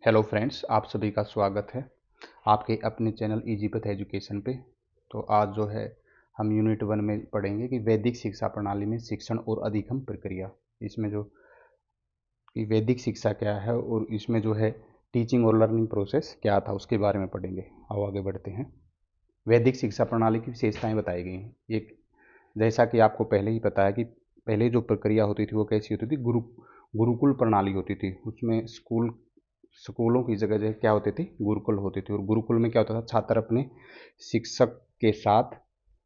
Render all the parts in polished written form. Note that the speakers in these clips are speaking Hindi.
हेलो फ्रेंड्स, आप सभी का स्वागत है आपके अपने चैनल इजी पथ एजुकेशन पे। तो आज जो है हम यूनिट 1 में पढ़ेंगे कि वैदिक शिक्षा प्रणाली में शिक्षण और अधिगम प्रक्रिया। इसमें जो कि वैदिक शिक्षा क्या है और इसमें जो है टीचिंग और लर्निंग प्रोसेस क्या था उसके बारे में पढ़ेंगे। आओ आगे बढ़ते हैं। वैदिक शिक्षा प्रणाली की विशेषताएं बताई गई हैं। एक, जैसा कि आपको पहले ही पता है कि पहले जो प्रक्रिया होती थी वो कैसी होती थी, गुरुकुल प्रणाली होती थी। उसमें स्कूलों की जगह जगह क्या होते थे, गुरुकुल होते थे। और गुरुकुल में क्या होता था, छात्र अपने शिक्षक के साथ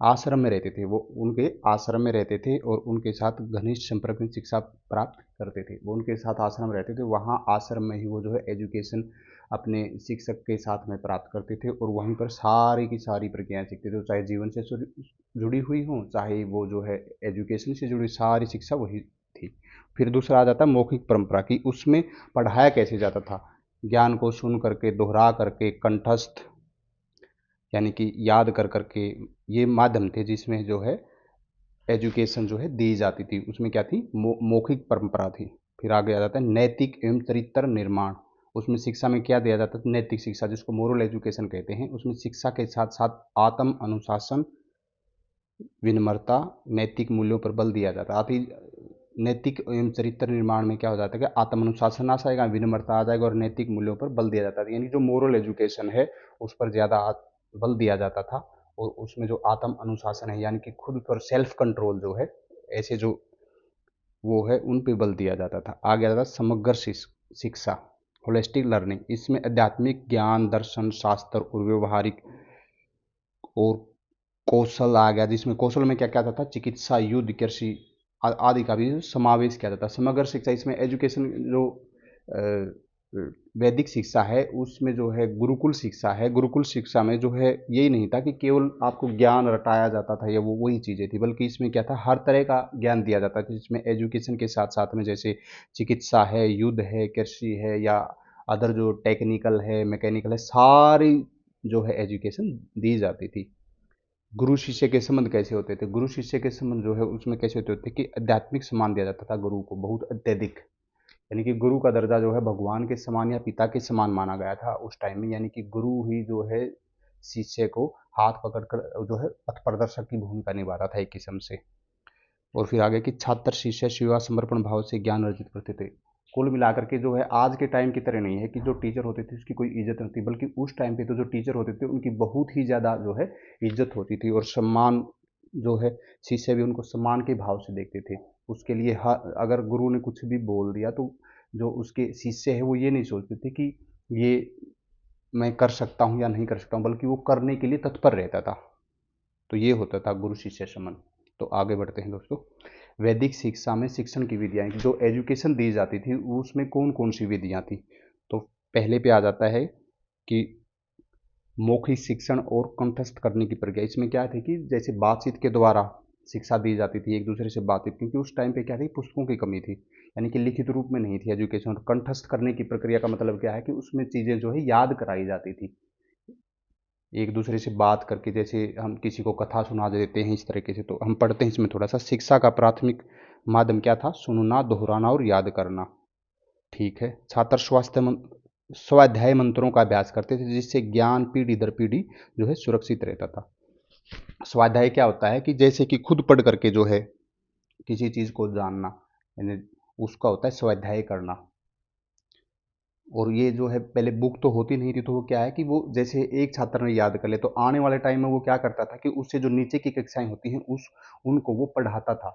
आश्रम में रहते थे। वो उनके आश्रम में रहते थे और उनके साथ घनिष्ठ संपर्क में शिक्षा प्राप्त करते थे। वो उनके साथ आश्रम रहते थे, वहाँ आश्रम में ही वो जो है एजुकेशन अपने शिक्षक के साथ में प्राप्त करते थे और वहीं पर सारी की सारी प्रक्रियाएं सीखते थे। चाहे जीवन से जुड़ी हुई हो, चाहे वो जो है एजुकेशन से जुड़ी सारी शिक्षा वही थी। फिर दूसरा आ जाता है मौखिक परंपरा की। उसमें पढ़ाया कैसे जाता था, ज्ञान को सुन करके, दोहरा करके, कंठस्थ यानी कि याद कर करके, ये माध्यम थे जिसमें जो है एजुकेशन जो है दी जाती थी। उसमें क्या थी, मौखिक परंपरा थी। फिर आगे आ जाता है नैतिक एवं चरित्र निर्माण। उसमें शिक्षा में क्या दिया जाता था, नैतिक शिक्षा जिसको मोरल एजुकेशन कहते हैं। उसमें शिक्षा के साथ साथ आत्म अनुशासन, विनम्रता, नैतिक मूल्यों पर बल दिया जाता है। अभी नैतिक एवं चरित्र निर्माण में क्या हो जाता है कि आत्म अनुशासन आ जाएगा, विनम्रता आ जाएगा और नैतिक मूल्यों पर बल दिया जाता है। यानी जो मोरल एजुकेशन है उस पर ज़्यादा बल दिया जाता था। और उसमें जो आत्म अनुशासन है यानी कि खुद पर सेल्फ कंट्रोल जो है, ऐसे जो वो है उन पे बल दिया जाता था। आगे आता था समग्र शिक्षा, होलिस्टिक लर्निंग। इसमें आध्यात्मिक ज्ञान, दर्शन, शास्त्र और व्यवहारिक और कौशल आ गया, जिसमें कौशल में क्या क्या आता था, चिकित्सा, युद्ध, कृषि आदि का भी समावेश किया जाता है। समग्र शिक्षा, इसमें एजुकेशन जो वैदिक शिक्षा है उसमें जो है गुरुकुल शिक्षा है। गुरुकुल शिक्षा में जो है यही नहीं था कि केवल आपको ज्ञान रटाया जाता था या वो वही चीज़ें थी, बल्कि इसमें क्या था, हर तरह का ज्ञान दिया जाता था। जिसमें एजुकेशन के साथ साथ में जैसे चिकित्सा है, युद्ध है, कृषि है या अदर जो टेक्निकल है, मैकेनिकल है, सारी जो है एजुकेशन दी जाती थी। गुरु शिष्य के संबंध कैसे होते थे, गुरु शिष्य के संबंध जो है उसमें कैसे होते थे कि आध्यात्मिक सम्मान दिया जाता था गुरु को, बहुत अत्यधिक। यानी कि गुरु का दर्जा जो है भगवान के समान या पिता के समान माना गया था उस टाइम में। यानी कि गुरु ही जो है शिष्य को हाथ पकड़कर जो है पथ प्रदर्शक की भूमिका निभाता था एक किस्म से। और फिर आगे कि छात्र शिष्य सेवा समर्पण भाव से ज्ञान अर्जित करते थे। कुल मिलाकर के जो है आज के टाइम की तरह नहीं है कि जो टीचर होते थे उसकी कोई इज्जत नहीं थी, बल्कि उस टाइम पे तो जो टीचर होते थे उनकी बहुत ही ज़्यादा जो है इज्जत होती थी और सम्मान जो है, शिष्य भी उनको सम्मान के भाव से देखते थे। उसके लिए अगर गुरु ने कुछ भी बोल दिया तो जो उसके शिष्य है वो ये नहीं सोचते थे कि ये मैं कर सकता हूँ या नहीं कर सकता हूँ, बल्कि वो करने के लिए तत्पर रहता था। तो ये होता था गुरु शिष्य संबंध। तो आगे बढ़ते हैं दोस्तों। वैदिक शिक्षा में शिक्षण की विधियाँ, जो एजुकेशन दी जाती थी उसमें कौन कौन सी विधियाँ थी। तो पहले पे आ जाता है कि मौखिक शिक्षण और कंठस्थ करने की प्रक्रिया। इसमें क्या थी कि जैसे बातचीत के द्वारा शिक्षा दी जाती थी, एक दूसरे से बातचीत, क्योंकि उस टाइम पे क्या थी, पुस्तकों की कमी थी, यानी कि लिखित रूप में नहीं थी एजुकेशन। और कंठस्थ करने की प्रक्रिया का मतलब क्या है कि उसमें चीज़ें जो है याद कराई जाती थी एक दूसरे से बात करके। जैसे हम किसी को कथा सुना देते हैं इस तरीके से। तो हम पढ़ते हैं इसमें थोड़ा सा, शिक्षा का प्राथमिक माध्यम क्या था, सुनना, दोहराना और याद करना। ठीक है। छात्र स्वाध्याय मंत्रों का अभ्यास करते थे जिससे ज्ञान पीढ़ी दर पीढ़ी जो है सुरक्षित रहता था। स्वाध्याय क्या होता है कि जैसे कि खुद पढ़ करके जो है किसी चीज़ को जानना, यानी उसका होता है स्वाध्याय करना। और ये जो है पहले बुक तो होती नहीं थी, तो वो क्या है कि वो जैसे एक छात्र ने याद कर ले तो आने वाले टाइम में वो क्या करता था कि उससे जो नीचे की कक्षाएं होती हैं उस उनको वो पढ़ाता था।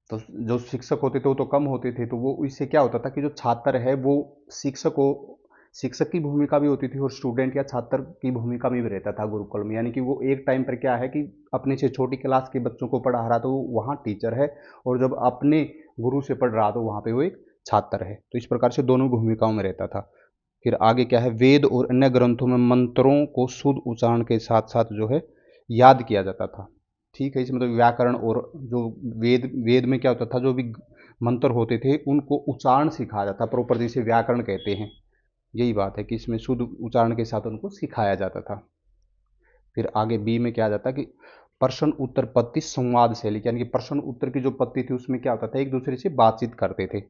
तो जो शिक्षक होते थे वो तो कम होते थे, तो वो इससे क्या होता था कि जो छात्र है वो शिक्षक की भूमिका भी होती थी और स्टूडेंट या छात्र की भूमिका में भी रहता था गुरुकुल में। यानी कि वो एक टाइम पर क्या है कि अपने से छोटी क्लास के बच्चों को पढ़ा रहा तो वो वहाँ टीचर है, और जब अपने गुरु से पढ़ रहा तो वहाँ पे वो एक छात्र है। तो इस प्रकार से दोनों भूमिकाओं में रहता था। फिर आगे क्या है, वेद और अन्य ग्रंथों में मंत्रों को शुद्ध उच्चारण के साथ साथ जो है याद किया जाता था। ठीक है। इसमें तो व्याकरण और जो वेद वेद में क्या होता था, जो भी मंत्र होते थे उनको उच्चारण सिखाया जाता, प्रॉपर जिसे व्याकरण कहते हैं। यही बात है कि इसमें शुद्ध उच्चारण के साथ उनको सिखाया जाता था। फिर आगे बी में क्या आ जाता है कि प्रश्न उत्तर पद्धति संवाद शैली, यानी कि प्रश्न उत्तर की जो पद्धति थी उसमें क्या होता था, एक दूसरे से बातचीत करते थे।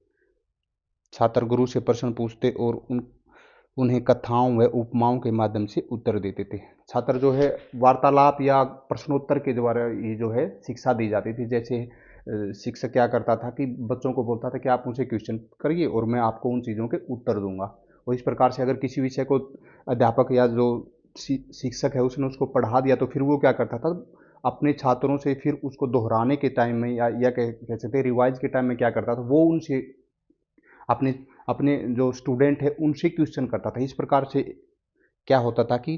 छात्र गुरु से प्रश्न पूछते और उन्हें कथाओं व उपमाओं के माध्यम से उत्तर देते थे। छात्र जो है वार्तालाप या प्रश्नोत्तर के द्वारा ये जो है शिक्षा दी जाती थी। जैसे शिक्षक क्या करता था कि बच्चों को बोलता था कि आप मुझसे क्वेश्चन करिए और मैं आपको उन चीज़ों के उत्तर दूंगा। और इस प्रकार से अगर किसी विषय को अध्यापक या जो शिक्षक है उसने उसको पढ़ा दिया तो फिर वो क्या करता था, अपने छात्रों से फिर उसको दोहराने के टाइम में या कह सकते हैं रिवाइज के टाइम में क्या करता था, वो उनसे अपने अपने जो स्टूडेंट है उनसे क्वेश्चन करता था। इस प्रकार से क्या होता था कि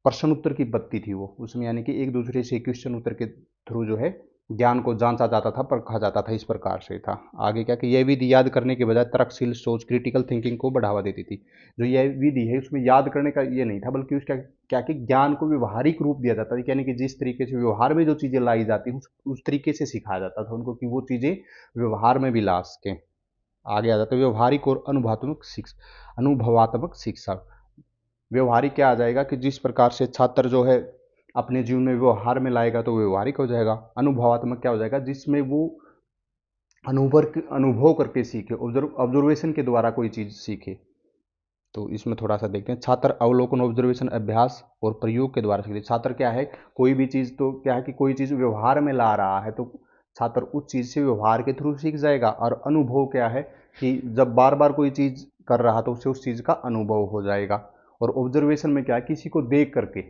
प्रश्न उत्तर की बत्ती थी वो उसमें, यानी कि एक दूसरे से क्वेश्चन उत्तर के थ्रू जो है ज्ञान को जांचा जाता था, परखा जाता था। इस प्रकार से था। आगे क्या कि यह विधि याद करने के बजाय तर्कशील सोच क्रिटिकल थिंकिंग को बढ़ावा देती थी। जो यह विधि है उसमें याद करने का ये नहीं था, बल्कि उसका क्या कि ज्ञान को व्यवहारिक रूप दिया जाता था, यानी कि जिस तरीके से व्यवहार में जो चीज़ें लाई जाती उस तरीके से सिखाया जाता था उनको कि वो चीज़ें व्यवहार में भी ला सकें। आगे आ जाता है व्यवहारिक और अनुभवात्मक शिक्षा। व्यवहारिक क्या आ जाएगा कि जिस प्रकार से छात्र जो है अपने जीवन में व्यवहार में लाएगा तो व्यवहारिक हो जाएगा। अनुभवात्मक क्या हो जाएगा, जिसमें वो अनुभव करके सीखे, ऑब्जर्वेशन के द्वारा कोई चीज़ सीखे। तो इसमें थोड़ा सा देखते हैं। छात्र अवलोकन ऑब्जर्वेशन अभ्यास और प्रयोग के द्वारा सीखते। छात्र क्या है, कोई भी चीज़ तो क्या है कि कोई चीज़ व्यवहार में ला रहा है तो छात्र उस चीज़ से व्यवहार के थ्रू सीख जाएगा। और अनुभव क्या है कि जब बार बार कोई चीज़ कर रहा तो उससे उस चीज़ का अनुभव हो जाएगा। और ऑब्जर्वेशन में क्या है, किसी को देख करके,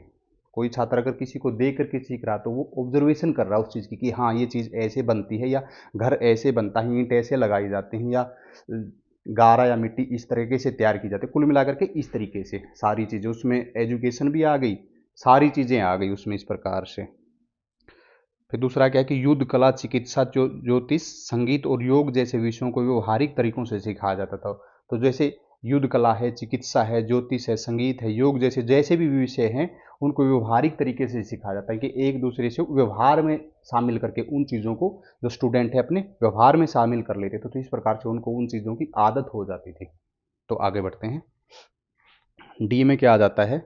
कोई छात्र अगर किसी को देख करके सीख रहा तो वो ऑब्जर्वेशन कर रहा है उस चीज़ की कि हाँ ये चीज़ ऐसे बनती है, या घर ऐसे बनता है, ईंट ऐसे लगाई जाती हैं, या गारा या मिट्टी इस तरीके से तैयार की जाती है। कुल मिलाकर के इस तरीके से सारी चीज़ें उसमें, एजुकेशन भी आ गई, सारी चीज़ें आ गई उसमें इस प्रकार से। फिर दूसरा क्या है कि युद्ध कला चिकित्सा ज्योतिष संगीत और योग जैसे विषयों को व्यवहारिक तरीकों से सिखाया जाता था। तो जैसे युद्ध कला है, चिकित्सा है, ज्योतिष है, संगीत है, योग जैसे जैसे भी विषय हैं उनको व्यवहारिक तरीके से सिखाया जाता है कि एक दूसरे से व्यवहार में शामिल करके उन चीज़ों को जो स्टूडेंट है अपने व्यवहार में शामिल कर लेते थे। तो इस प्रकार से उनको उन चीज़ों की आदत हो जाती थी। तो आगे बढ़ते हैं। डी में क्या आ जाता है,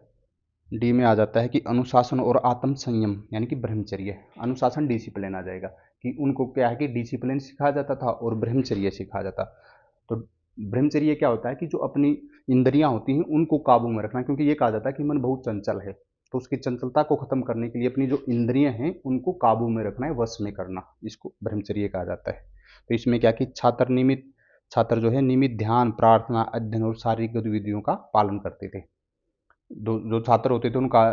डी में आ जाता है कि अनुशासन और आत्म संयम यानी कि ब्रह्मचर्य। अनुशासन डिसिप्लिन आ जाएगा कि उनको क्या है कि डिसिप्लिन सिखाया जाता था और ब्रह्मचर्य सिखाया जाता। तो ब्रह्मचर्य क्या होता है कि जो अपनी इंद्रियां होती हैं उनको काबू में रखना, क्योंकि ये कहा जाता है कि मन बहुत चंचल है। तो उसकी चंचलता को खत्म करने के लिए अपनी जो इंद्रियां हैं उनको काबू में रखना है, वश में करना, इसको ब्रह्मचर्य कहा जाता है। तो इसमें क्या कि छात्र जो है नियमित ध्यान, प्रार्थना, अध्ययन और शारीरिक गतिविधियों का पालन करते थे। जो छात्र होते थे उनका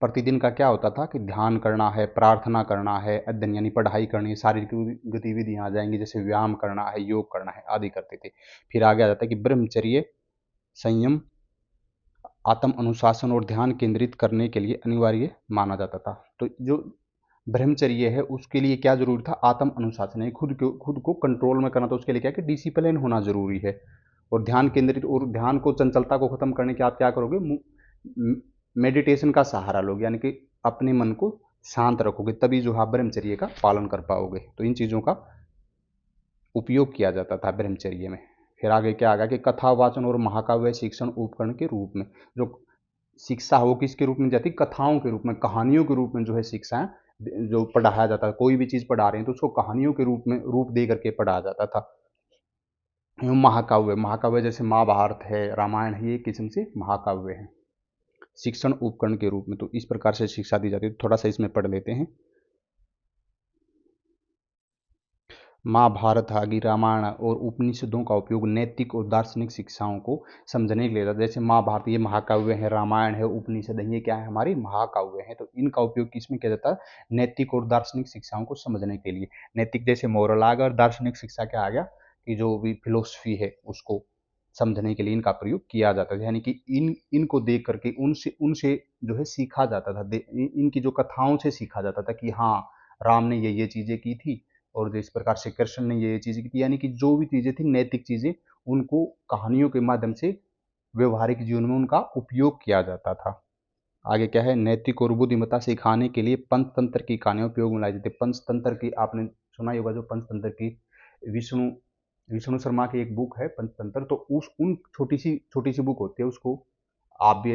प्रतिदिन का क्या होता था कि ध्यान करना है, प्रार्थना करना है, अध्ययन यानी पढ़ाई करनी है, शारीरिक गतिविधियाँ आ जाएंगी जैसे व्यायाम करना है, योग करना है आदि करते थे। फिर आगे आ जाता है कि ब्रह्मचर्य संयम, आत्म अनुशासन और ध्यान केंद्रित करने के लिए अनिवार्य माना जाता था। तो जो ब्रह्मचर्य है उसके लिए क्या जरूरी था, आत्म अनुशासन है, खुद को कंट्रोल में करना। तो उसके लिए क्या है कि डिसिप्लिन होना जरूरी है। और ध्यान केंद्रित, और ध्यान को, चंचलता को खत्म करने के आप क्या करोगे, मेडिटेशन का सहारा लोगे, यानी कि अपने मन को शांत रखोगे, तभी जो है ब्रह्मचर्य का पालन कर पाओगे। तो इन चीज़ों का उपयोग किया जाता था ब्रह्मचर्य में। फिर आगे क्या आ गया कि कथा वाचन और महाकाव्य शिक्षण उपकरण के रूप में जो शिक्षा है वो किसके रूप में जाती, कथाओं के रूप में, कहानियों के रूप में जो है शिक्षा जो पढ़ाया जाता है। कोई भी चीज़ पढ़ा रहे हैं तो उसको कहानियों के रूप में रूप दे करके पढ़ाया जाता था। महाकाव्य, महाकाव्य जैसे महाभारत है, रामायण है, ये किस्म से महाकाव्य है शिक्षण उपकरण के रूप में। तो इस प्रकार से शिक्षा दी जाती है। थोड़ा सा इसमें पढ़ लेते हैं। महाभारत आदि, रामायण और उपनिषदों का उपयोग नैतिक और दार्शनिक शिक्षाओं को समझने के लिए जाता है। जैसे महाभारत ये महाकाव्य है, रामायण है, उपनिषद है, ये क्या है हमारी महाकाव्य है। तो इनका उपयोग किसमें किया जाता है, नैतिक और दार्शनिक शिक्षाओं को समझने के लिए। नैतिक जैसे मोरल आ गया, और दार्शनिक शिक्षा क्या आ गया कि जो भी फिलोसफी है उसको समझने के लिए इनका प्रयोग किया जाता था। यानी कि इनको देख करके उनसे उनसे जो है सीखा जाता था, इनकी जो कथाओं से सीखा जाता था कि हाँ राम ने ये चीज़ें की थी और जिस प्रकार से कृष्ण ने ये चीज़ें की थी। यानी कि जो भी चीज़ें थी नैतिक चीज़ें, उनको कहानियों के माध्यम से व्यवहारिक जीवन में उनका उपयोग किया जाता था। आगे क्या है, नैतिक और बुद्धिमत्ता सिखाने के लिए पंचतंत्र की कहानियां उपयोग में लाई जाती है। पंचतंत्र की आपने सुना ही होगा, जो पंचतंत्र की विष्णु विष्णु शर्मा की एक बुक है पंचतंत्र। तो उस उन छोटी सी बुक होती है, उसको आप भी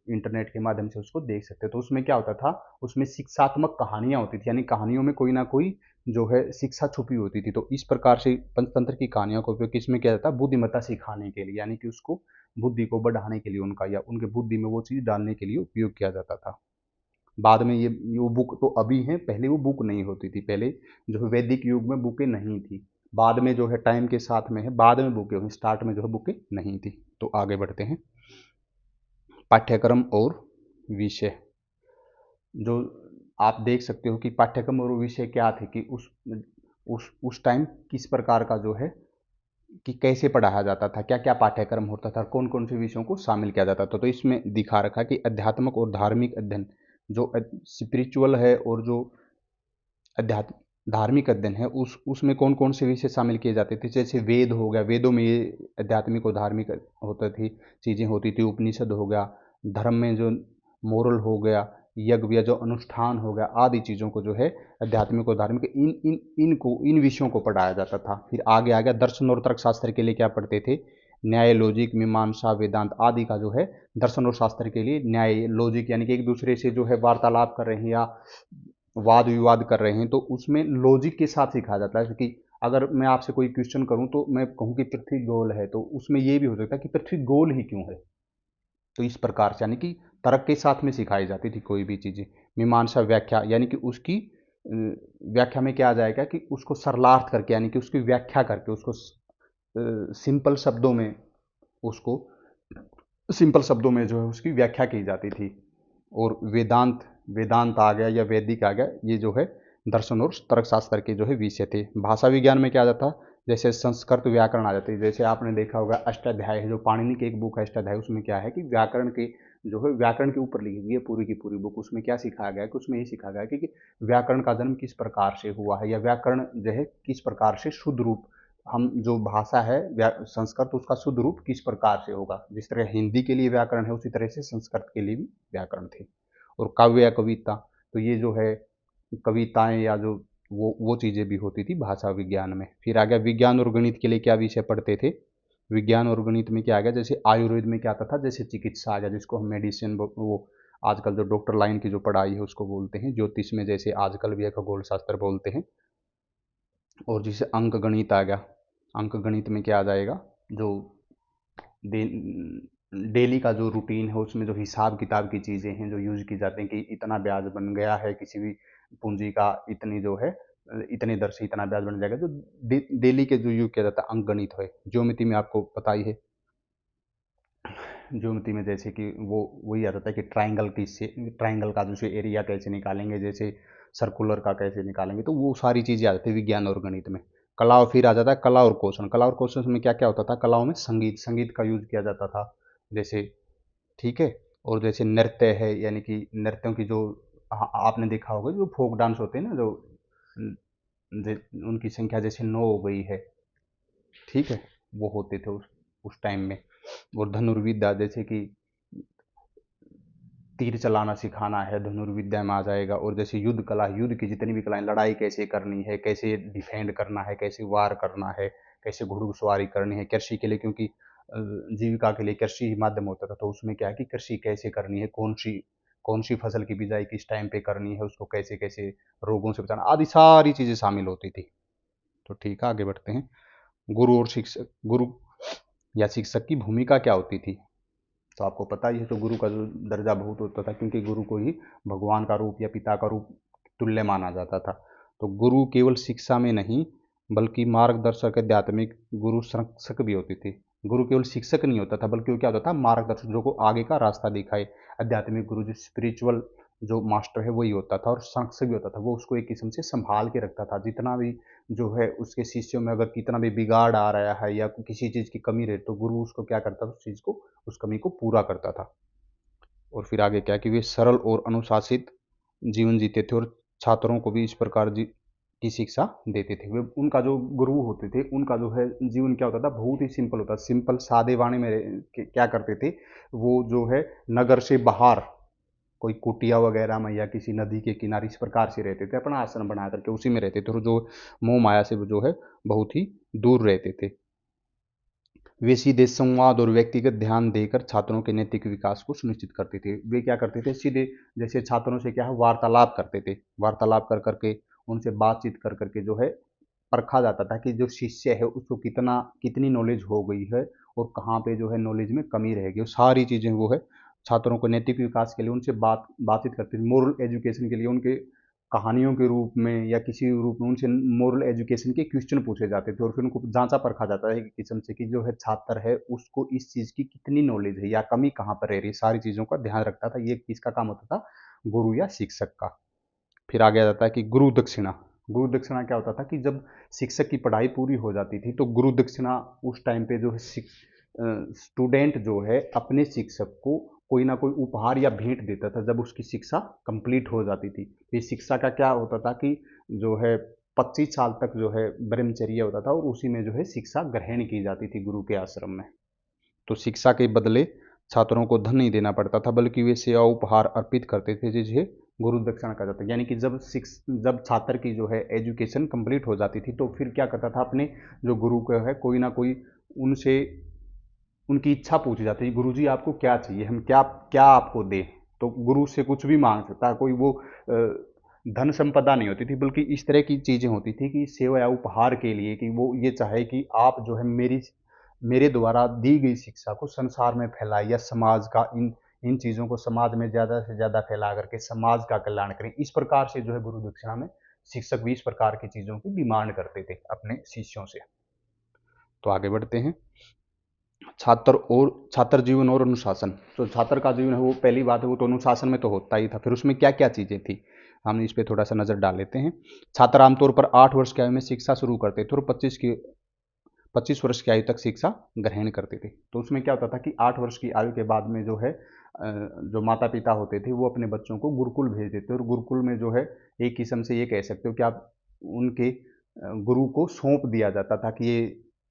इंटरनेट के माध्यम से उसको देख सकते हो। तो उसमें क्या होता था, उसमें शिक्षात्मक कहानियां होती थी, यानी कहानियों में कोई ना कोई जो है शिक्षा छुपी होती थी। तो इस प्रकार से पंचतंत्र की कहानियों का उपयोग किसमें किया जाता है, बुद्धिमत्ता सिखाने के लिए, यानी कि उसको बुद्धि को बढ़ाने के लिए उनका, या उनके बुद्धि में वो चीज़ डालने के लिए उपयोग किया जाता था। बाद में ये वो बुक तो अभी हैं, पहले वो बुक नहीं होती थी। पहले जो है वैदिक युग में बुकें नहीं थी, बाद में जो है टाइम के साथ में है, बाद में बुकें हुई, स्टार्ट में जो है बुकें नहीं थी। तो आगे बढ़ते हैं। पाठ्यक्रम और विषय, जो आप देख सकते हो कि पाठ्यक्रम और विषय क्या थे, कि उस टाइम किस प्रकार का जो है कि कैसे पढ़ाया जाता था, क्या क्या पाठ्यक्रम होता था, कौन कौन से विषयों को शामिल किया जाता था। तो इसमें दिखा रखा कि अध्यात्मक और धार्मिक अध्ययन, जो स्पिरिचुअल है और जो अध्यात्म धार्मिक अध्ययन है, उसमें कौन कौन से विषय शामिल किए जाते थे। जैसे वेद हो गया, वेदों में ये आध्यात्मिक और धार्मिक होती थी, चीज़ें होती थी। उपनिषद हो गया, धर्म में जो मोरल हो गया, यज्ञ या जो अनुष्ठान हो गया, आदि चीज़ों को जो है आध्यात्मिक और धार्मिक इन विषयों को पढ़ाया जाता था। फिर आगे आ गया दर्शन और तर्कशास्त्र के लिए क्या पढ़ते थे, न्याय, लॉजिक, मीमांसा, वेदांत आदि का जो है दर्शन और शास्त्र के लिए न्याय, लॉजिक यानी कि एक दूसरे से जो है वार्तालाप कर रहे हैं या वाद विवाद कर रहे हैं, तो उसमें लॉजिक के साथ सिखाया जाता है। कि अगर मैं आपसे कोई क्वेश्चन करूं तो मैं कहूं कि पृथ्वी गोल है, तो उसमें ये भी हो सकता है कि पृथ्वी गोल ही क्यों है। तो इस प्रकार से यानी कि तर्क के साथ में सिखाई जाती थी कोई भी चीज़ें। मीमांसा, व्याख्या, यानी कि उसकी व्याख्या में क्या आ जाएगा कि उसको सरलार्थ करके, यानी कि उसकी व्याख्या करके, उसको सिंपल शब्दों में, उसको सिंपल शब्दों में जो है उसकी व्याख्या की जाती थी। और वेदांत, वेदांत आ गया या वैदिक आ गया, ये जो है दर्शन और तर्कशास्त्र के जो है विषय थे। भाषा विज्ञान में क्या जाता, जैसे संस्कृत व्याकरण आ जाती है। जैसे आपने देखा होगा अष्टाध्याय है, जो पाणिनि की एक बुक है अष्टाध्याय, उसमें क्या है कि व्याकरण के जो है व्याकरण के ऊपर लिखी गई है पूरी की पूरी बुक। उसमें क्या सिखाया गया है कि उसमें ये सिखाया गया है कि व्याकरण का जन्म किस प्रकार से हुआ है, या व्याकरण जो है किस प्रकार से शुद्ध रूप, हम जो भाषा है संस्कृत, उसका शुद्ध रूप किस प्रकार से होगा। जिस तरह हिंदी के लिए व्याकरण है, उसी तरह से संस्कृत के लिए भी व्याकरण थे। और काव्य या कविता, तो ये जो है कविताएं या जो वो चीज़ें भी होती थी भाषा विज्ञान में। फिर आ गया विज्ञान और गणित के लिए क्या विषय पढ़ते थे। विज्ञान और गणित में क्या आ गया, जैसे आयुर्वेद में क्या आता था, जैसे चिकित्सा आ गया, जिसको हम मेडिसिन, वो आजकल जो डॉक्टर लाइन की जो पढ़ाई है उसको बोलते हैं। ज्योतिष में जैसे आजकल भी खगोल शास्त्र बोलते हैं। और जैसे अंक गणित आ गया, अंक गणित में क्या आ जाएगा, जो डेली का जो रूटीन है उसमें जो हिसाब किताब की चीज़ें हैं जो यूज की जाती हैं, कि इतना ब्याज बन गया है किसी भी पूंजी का, इतनी जो है इतने दर से इतना ब्याज बन जाएगा, जो डेली के जो यूज किया जाता है अंक गणित है। ज्योमिति में आपको पता ही है, ज्योमिति में जैसे कि वो वही आ जाता है कि ट्राइंगल की से ट्राइंगल का जैसे एरिया कैसे निकालेंगे, जैसे सर्कुलर का कैसे निकालेंगे, तो वो सारी चीज़ें आ जाती है विज्ञान और गणित में। कला, फिर आ जाता है कला और कौशल। कला और कौशल में क्या क्या होता था, कलाओं में संगीत, संगीत का यूज किया जाता था, जैसे, ठीक है। और जैसे नृत्य है, यानी कि नृत्यों की जो आपने देखा होगा जो फोक डांस होते हैं ना, जो उनकी संख्या जैसे 9 हो गई है, ठीक है, वो होते थे उस टाइम में। और धनुर्विद्या, जैसे कि तीर चलाना सिखाना है, धनुर्विद्या में आ जाएगा। और जैसे युद्ध कला, युद्ध की जितनी भी कलाएं, लड़ाई कैसे करनी है, कैसे डिफेंड करना है, कैसे वार करना है, कैसे घुड़सवारी करनी है। कृषि के लिए, क्योंकि जीविका के लिए कृषि ही माध्यम होता था, तो उसमें क्या है कि कृषि कैसे करनी है, कौन सी फसल की बिजाई किस टाइम पे करनी है, उसको कैसे कैसे रोगों से बचाना, आदि सारी चीजें शामिल होती थी। तो ठीक है, आगे बढ़ते हैं। गुरु और शिक्षक, गुरु या शिक्षक की भूमिका क्या होती थी। तो आपको पता ही है, तो गुरु का जो दर्जा बहुत होता था, क्योंकि गुरु को ही भगवान का रूप या पिता का रूप तुल्य माना जाता था। तो गुरु केवल शिक्षा में नहीं बल्कि मार्गदर्शक, आध्यात्मिक गुरु संरक्षक भी होते थे। गुरु केवल शिक्षक नहीं होता था, बल्कि वो क्या होता था, मार्गदर्शक, जो को आगे का रास्ता दिखाए। आध्यात्मिक गुरु जो स्पिरिचुअल जो मास्टर है वही होता था, और संरक्षक भी होता था, वो उसको एक किस्म से संभाल के रखता था। जितना भी जो है उसके शिष्यों में अगर कितना भी बिगाड़ आ रहा है या किसी चीज़ की कमी रहे, तो गुरु उसको क्या करता था, उस चीज़ को, उस कमी को पूरा करता था। और फिर आगे क्या कि वे सरल और अनुशासित जीवन जीते थे, और छात्रों को भी इस प्रकार की शिक्षा देते थे। वे, उनका जो गुरु होते थे, उनका जो है जीवन क्या होता था, बहुत ही सिंपल होता, सिंपल सादे वाणी में क्या करते थे, वो जो है नगर से बाहर कोई कुटिया वगैरह में या किसी नदी के किनारे इस प्रकार से रहते थे, अपना आश्रम बना करके उसी में रहते थे, और जो मोह माया से जो है बहुत ही दूर रहते थे। वे सीधे संवाद और व्यक्तिगत ध्यान देकर छात्रों के नैतिक विकास को सुनिश्चित करते थे। वे क्या करते थे, सीधे जैसे छात्रों से क्या है वार्तालाप करते थे, वार्तालाप कर करके उनसे बातचीत कर करके जो है परखा जाता था कि जो शिष्य है उसको कितनी नॉलेज हो गई है, और कहाँ पे जो है नॉलेज में कमी रहेगी, वो सारी चीज़ें वो है छात्रों को नैतिक विकास के लिए उनसे बातचीत करती थी, मोरल एजुकेशन के लिए उनके कहानियों के रूप में या किसी रूप में उनसे मोरल एजुकेशन के क्वेश्चन पूछे जाते थे और फिर उनको जांचा परखा जाता है कि किस्म से कि जो है छात्र है उसको इस चीज़ की कितनी नॉलेज है या कमी कहाँ पर रह रही है, सारी चीज़ों का ध्यान रखता था। ये किसका काम होता था? गुरु या शिक्षक का। फिर आगे आ जाता है कि गुरु दक्षिणा। गुरु दक्षिणा क्या होता था कि जब शिक्षक की पढ़ाई पूरी हो जाती थी तो गुरु दक्षिणा उस टाइम पे जो है स्टूडेंट जो है अपने शिक्षक को कोई ना कोई उपहार या भेंट देता था जब उसकी शिक्षा कंप्लीट हो जाती थी। इस शिक्षा का क्या होता था कि जो है 25 साल तक जो है ब्रह्मचर्य होता था और उसी में जो है शिक्षा ग्रहण की जाती थी गुरु के आश्रम में। तो शिक्षा के बदले छात्रों को धन नहीं देना पड़ता था बल्कि वे सेवा उपहार अर्पित करते थे जिसे गुरु दक्षिणा कहा जाता है। यानी कि जब छात्र की जो है एजुकेशन कंप्लीट हो जाती थी तो फिर क्या करता था अपने जो गुरु को है कोई ना कोई उनसे उनकी इच्छा पूछी जाती है, गुरु जी आपको क्या चाहिए, हम क्या क्या आपको दें। तो गुरु से कुछ भी मांग सकता है कोई, वो धन संपदा नहीं होती थी बल्कि इस तरह की चीज़ें होती थी कि सेवा या उपहार के लिए कि वो ये चाहे कि आप जो है मेरे द्वारा दी गई शिक्षा को संसार में फैलाए या समाज का इन इन चीज़ों को समाज में ज़्यादा से ज़्यादा फैला करके समाज का कल्याण करें। इस प्रकार से जो है गुरु दक्षिणा में शिक्षक भी इस प्रकार की चीज़ों की डिमांड करते थे अपने शिष्यों से। तो आगे बढ़ते हैं। छात्र जीवन और अनुशासन। तो छात्र का जीवन है वो पहली बात है वो तो अनुशासन में तो होता ही था। फिर उसमें क्या क्या चीज़ें थी हम इस पे थोड़ा सा नज़र डाल लेते हैं। छात्र आमतौर पर 8 वर्ष की आयु में शिक्षा शुरू करते थे और 25 वर्ष की आयु तक शिक्षा ग्रहण करते थे। तो उसमें क्या होता था कि 8 वर्ष की आयु के बाद में जो है जो माता पिता होते थे वो अपने बच्चों को गुरुकुल भेज देते और गुरुकुल में जो है एक किस्म से ये कह सकते हो कि आप उनके गुरु को सौंप दिया जाता था कि ये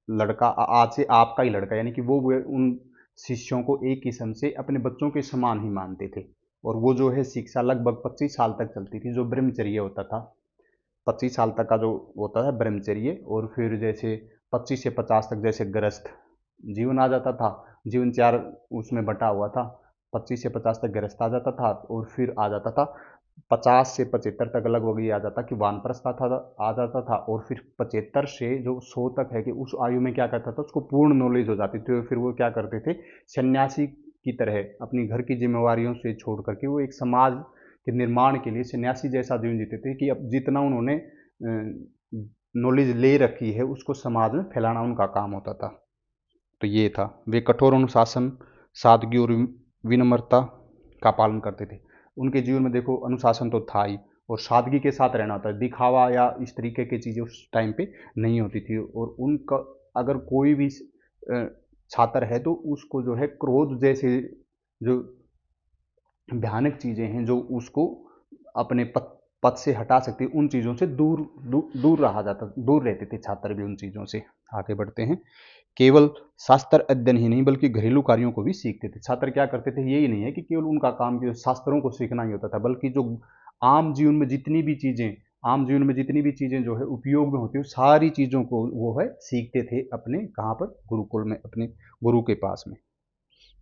लड़का आज से आपका ही लड़का, यानी कि वो उन शिष्यों को एक किस्म से अपने बच्चों के समान ही मानते थे। और वो जो है शिक्षा लगभग 25 साल तक चलती थी जो ब्रह्मचर्य होता था। 25 साल तक का जो होता है ब्रह्मचर्य और फिर जैसे 25 से 50 तक जैसे गृहस्थ जीवन आ जाता था। जीवन चार उसमें बटा हुआ था। 25 से 50 तक गृहस्थ आ जाता था और फिर आ जाता था 50 से 75 तक लगभग ये आ जाता कि वानप्रस्थ आ जाता था और फिर 75 से जो 100 तक है कि उस आयु में क्या करता था उसको पूर्ण नॉलेज हो जाती थी और फिर वो क्या करते थे सन्यासी की तरह अपनी घर की जिम्मेवारियों से छोड़ करके वो एक समाज के निर्माण के लिए सन्यासी जैसा जीवन जीते थे कि अब जितना उन्होंने नॉलेज ले रखी है उसको समाज में फैलाना उनका काम होता था। तो ये था, वे कठोर अनुशासन, सादगी और विनम्रता का पालन करते थे। उनके जीवन में देखो अनुशासन तो था ही और सादगी के साथ रहना होता है, दिखावा या इस तरीके की चीज़ें उस टाइम पे नहीं होती थी। और उनका अगर कोई भी छात्र है तो उसको जो है क्रोध जैसे जो भयानक चीज़ें हैं जो उसको अपने पद से हटा सकती है उन चीज़ों से दूर रहते थे छात्र भी उन चीज़ों से। आगे बढ़ते हैं। केवल शास्त्र अध्ययन ही नहीं बल्कि घरेलू कार्यों को भी सीखते थे। छात्र क्या करते थे यही नहीं है कि केवल उनका काम केवल शास्त्रों को सीखना ही होता था बल्कि जो आम जीवन में जितनी भी चीज़ें जो है उपयोग में होती है सारी चीज़ों को वो है सीखते थे अपने कहाँ पर गुरुकुल में अपने गुरु के पास में।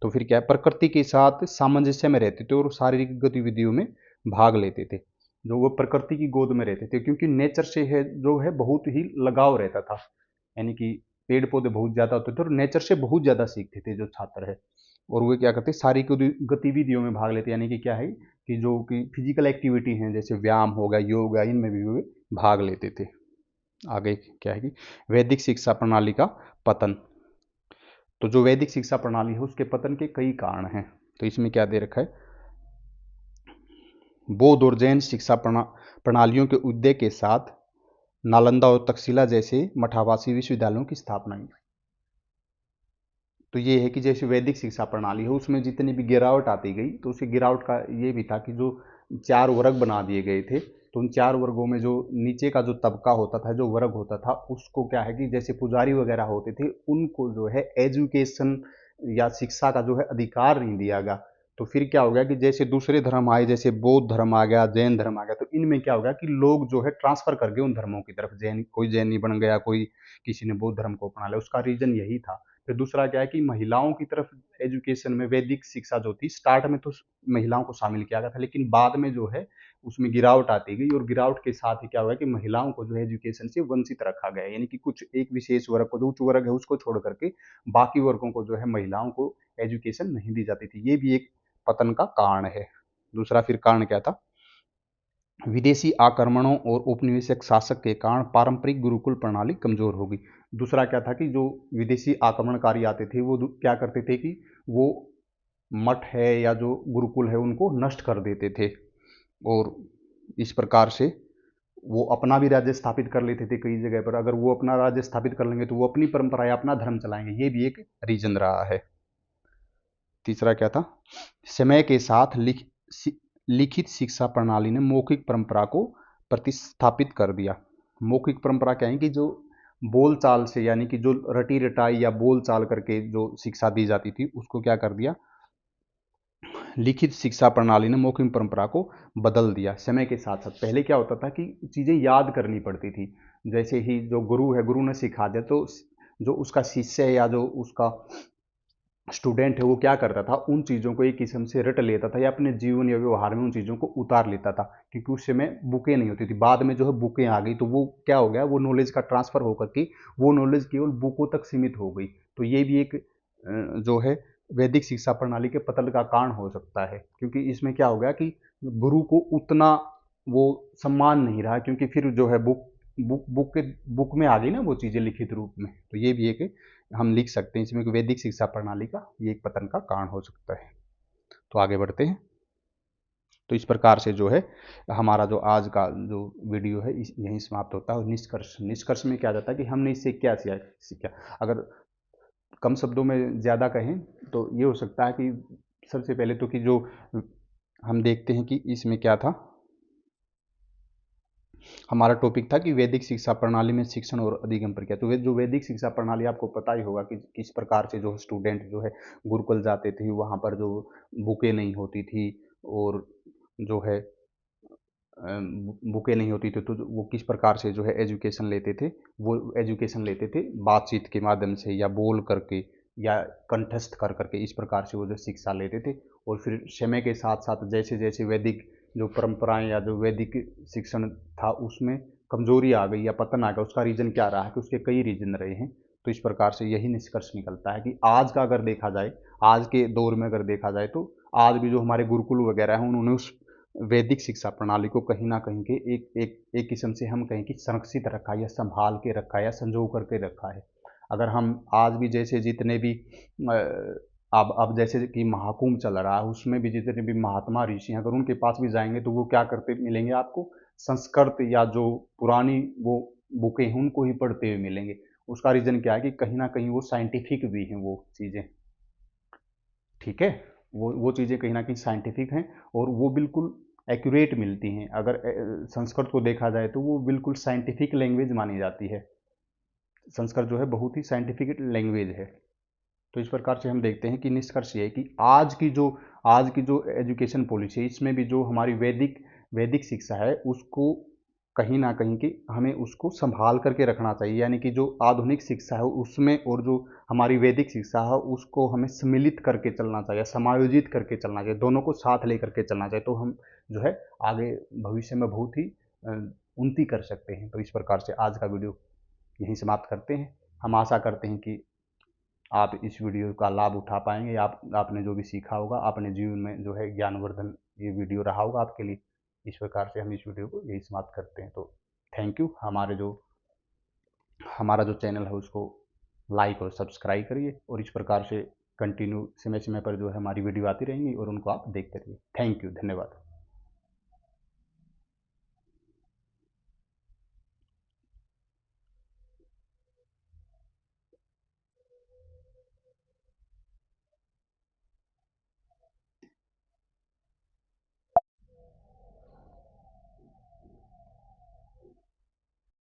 तो फिर क्या है प्रकृति के साथ सामंजस्य में रहते थे और शारीरिक गतिविधियों में भाग लेते थे। जो वो प्रकृति की गोद में रहते थे क्योंकि नेचर से है जो है बहुत ही लगाव रहता था। यानी कि पेड़ पौधे बहुत ज़्यादा होते थे और नेचर से बहुत ज़्यादा सीखते थे जो छात्र है। और वो क्या करते शारीरिक गतिविधियों में भाग लेते यानी कि क्या है कि जो कि फिजिकल एक्टिविटी हैं जैसे व्यायाम हो गया योग गया इनमें भी वे भाग लेते थे। आगे क्या है कि वैदिक शिक्षा प्रणाली का पतन। तो जो वैदिक शिक्षा प्रणाली है उसके पतन के कई कारण हैं। तो इसमें क्या दे रखा है बौद्ध और जैन शिक्षा प्रणालियों के उदय के साथ नालंदा और तक्षशिला जैसे मठावासी विश्वविद्यालयों की स्थापना हुई। तो ये है कि जैसे वैदिक शिक्षा प्रणाली है उसमें जितनी भी गिरावट आती गई तो उसी गिरावट का ये भी था कि जो 4 वर्ग बना दिए गए थे तो उन 4 वर्गों में जो नीचे का जो तबका होता था जो वर्ग होता था उसको क्या है कि जैसे पुजारी वगैरह होते थे उनको जो है एजुकेशन या शिक्षा का जो है अधिकार नहीं दिया गया। तो फिर क्या हो गया कि जैसे दूसरे धर्म आए जैसे बौद्ध धर्म आ गया जैन धर्म आ गया तो इनमें क्या हो गया कि लोग जो है ट्रांसफर कर गए उन धर्मों की तरफ। कोई जैनी बन गया कोई किसी ने बौद्ध धर्म को अपना लिया उसका रीजन यही था। फिर दूसरा क्या है कि महिलाओं की तरफ एजुकेशन में वैदिक शिक्षा जो थी स्टार्ट में तो महिलाओं को शामिल किया गया था लेकिन बाद में जो है उसमें गिरावट आती गई, और गिरावट के साथ ही क्या हुआ कि महिलाओं को जो है एजुकेशन से वंचित रखा गया, यानी कि कुछ एक विशेष वर्ग को, जो उच्च वर्ग है उसको छोड़ करके बाकी वर्गों को जो है महिलाओं को एजुकेशन नहीं दी जाती थी। ये भी एक पतन का कारण है। दूसरा फिर कारण क्या था? विदेशी आक्रमणों और उपनिवेशक शासक के कारण पारंपरिक गुरुकुल प्रणाली कमजोर हो गई। दूसरा क्या था कि जो विदेशी आक्रमणकारी आते थे वो क्या करते थे कि वो मठ है या जो गुरुकुल है उनको नष्ट कर देते थे, और इस प्रकार से वो अपना भी राज्य स्थापित कर लेते थे कई जगह पर। अगर वो अपना राज्य स्थापित कर लेंगे तो वो अपनी परंपरा या अपना धर्म चलाएंगे, ये भी एक रीजन रहा है। तीसरा क्या था? समय के साथ लिखित शिक्षा प्रणाली ने मौखिक परंपरा को प्रतिस्थापित कर दिया। मौखिक परंपरा क्या है कि जो बोल चाल से, यानी कि जो रटी रटाई या बोल चाल करके जो शिक्षा दी जाती थी उसको क्या कर दिया? लिखित शिक्षा प्रणाली ने मौखिक परंपरा को बदल दिया। समय के साथ साथ पहले क्या होता था कि चीज़ें याद करनी पड़ती थी, जैसे ही जो गुरु है, गुरु ने सिखा दिया तो जो उसका शिष्य है या जो उसका स्टूडेंट है वो क्या करता था, उन चीज़ों को एक किस्म से रट लेता था या अपने जीवन या व्यवहार में उन चीज़ों को उतार लेता था, क्योंकि उस समय बुकें नहीं होती थी। बाद में जो है बुकें आ गई तो वो क्या हो गया, वो नॉलेज का ट्रांसफर होकर के वो नॉलेज केवल बुकों तक सीमित हो गई। तो ये भी एक जो है वैदिक शिक्षा प्रणाली के पतन का कारण हो सकता है, क्योंकि इसमें क्या हो गया कि गुरु को उतना वो सम्मान नहीं रहा, क्योंकि फिर जो है बुक में आ गई ना वो चीज़ें लिखित रूप में। तो ये भी एक हम लिख सकते हैं इसमें कि वैदिक शिक्षा प्रणाली का ये एक पतन का कारण हो सकता है। तो आगे बढ़ते हैं। तो इस प्रकार से जो है हमारा जो आज का जो वीडियो है यहीं समाप्त होता है। और निष्कर्ष में क्या जाता है कि हमने इससे क्या सीखा। अगर कम शब्दों में ज़्यादा कहें तो ये हो सकता है कि सबसे पहले तो कि जो हम देखते हैं कि इसमें क्या था, हमारा टॉपिक था कि वैदिक शिक्षा प्रणाली में शिक्षण और अधिगम प्रक्रिया। तो जो वैदिक शिक्षा प्रणाली आपको पता ही होगा कि किस प्रकार से जो स्टूडेंट जो है गुरुकुल जाते थे, वहाँ पर जो बुकें नहीं होती थी और जो है बुकें नहीं होती थी, तो वो किस प्रकार से जो है एजुकेशन लेते थे, वो एजुकेशन लेते थे बातचीत के माध्यम से या बोल करके या कंठस्थ कर करके, इस प्रकार से वो जो शिक्षा लेते थे। और फिर समय के साथ साथ जैसे जैसे वैदिक जो परंपराएं या जो वैदिक शिक्षण था उसमें कमजोरी आ गई या पतन आ गया, उसका रीजन क्या रहा है कि उसके कई रीजन रहे हैं। तो इस प्रकार से यही निष्कर्ष निकलता है कि आज का अगर देखा जाए, आज के दौर में अगर देखा जाए तो आज भी जो हमारे गुरुकुल वगैरह हैं उन्होंने उस वैदिक शिक्षा प्रणाली को कहीं ना कहीं के एक किस्म से हम कहें कि संरक्षित रखा है या संभाल के रखा है या संजो करके रखा है। अगर हम आज भी जैसे जितने भी अब जैसे कि महाकुंभ चल रहा है उसमें भी जितने भी महात्मा ऋषि हैं, अगर उनके पास भी जाएंगे तो वो क्या करते मिलेंगे आपको, संस्कृत या जो पुरानी वो बुकें हैं उनको ही पढ़ते हुए मिलेंगे। उसका रीजन क्या है कि कहीं ना कहीं वो साइंटिफिक भी हैं वो चीज़ें, ठीक है। वो चीज़ें कहीं ना कहीं साइंटिफिक हैं और वो बिल्कुल एक्यूरेट मिलती हैं। अगर संस्कृत को देखा जाए तो वो बिल्कुल साइंटिफिक लैंग्वेज मानी जाती है। संस्कृत जो है बहुत ही साइंटिफिक लैंग्वेज है। तो इस प्रकार से हम देखते हैं कि निष्कर्ष ये है कि आज की जो एजुकेशन पॉलिसी है इसमें भी जो हमारी वैदिक शिक्षा है उसको कहीं ना कहीं की हमें उसको संभाल करके रखना चाहिए, यानी कि जो आधुनिक शिक्षा है उसमें और जो हमारी वैदिक शिक्षा है उसको हमें सम्मिलित करके चलना चाहिए, समायोजित करके चलना चाहिए, दोनों को साथ लेकर के चलना चाहिए। तो हम जो है आगे भविष्य में बहुत ही उन्नति कर सकते हैं। तो इस प्रकार से आज का वीडियो यहीं समाप्त करते हैं। हम आशा करते हैं कि आप इस वीडियो का लाभ उठा पाएंगे, आपने जो भी सीखा होगा अपने जीवन में जो है ज्ञानवर्धन ये वीडियो रहा होगा आपके लिए। इस प्रकार से हम इस वीडियो को यही समाप्त करते हैं। तो थैंक यू। हमारा जो चैनल है उसको लाइक और सब्सक्राइब करिए और इस प्रकार से कंटिन्यू समय समय पर जो है हमारी वीडियो आती रहेंगी और उनको आप देखते रहिए। थैंक यू, धन्यवाद।